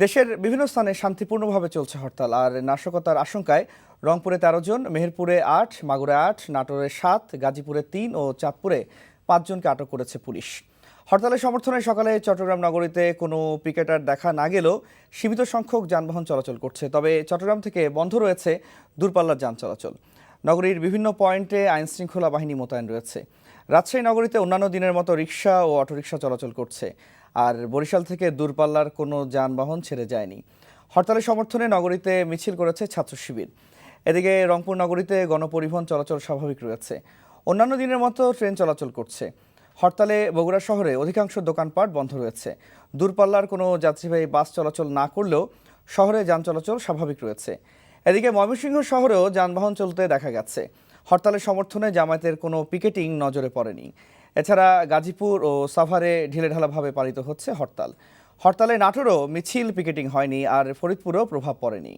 দেশের বিভিন্ন স্থানে শান্তিপূর্ণভাবে চলছে হরতাল আর নাশকতার আশঙ্কায় রংপুরে ১৩ জন, মেহেরপুরে ৮, মাগুরায় ৮, নাটোরে ৭, গাজীপুরে ৩ ও চাঁদপুরে ৫ জনকে আটক করেছে পুলিশ। হরতালের সমর্থনে সকালে চট্টগ্রাম নগরীতে কোনো পিকেটার দেখা না গেলেও সীমিত সংখ্যক যানবাহন চলাচল করছে। তবে চট্টগ্রাম থেকে বন্ধ রয়েছে দূরপাল্লার যান চলাচল। নগরীর বিভিন্ন পয়েন্টে আইনশৃঙ্খলা বাহিনী মোতায়েন রয়েছে। রাজশাহী নগরীতে অন্যান্য দিনের মতো রিকশা ও অটোরিকশা চলাচল করছে। আর বরিশাল থেকে দূরপাল্লার কোনো যানবাহন ছেড়ে যায়নি। হরতালের সমর্থনে নগরীতে মিছিল করেছে ছাত্র শিবির। এদিকে রংপুর নগরীতে গণপরিবহন চলাচল স্বাভাবিক রয়েছে। অন্যান্য দিনের মতো ট্রেন চলাচল করছে। হরতালে বগুড়া শহরে অধিকাংশ দোকানপাট বন্ধ রয়েছে। দূরপাল্লার কোনো যাত্রীবাহী বাস চলাচল না করলেও শহরে যান চলাচল স্বাভাবিক রয়েছে। এদিকে ময়মনসিংহ শহরেও যানবাহন চলতে দেখা গেছে। হরতালের সমর্থনে জামায়াতের কোনো পিকেটিং নজরে পড়েনি। এছাড়া গাজীপুর ও সাভারে ঢিলেঢালাভাবে পালিত হচ্ছে হরতালে নাটোরেও মিছিল পিকেটিং হয়নি, আর ফরিদপুরেও প্রভাব পড়েনি।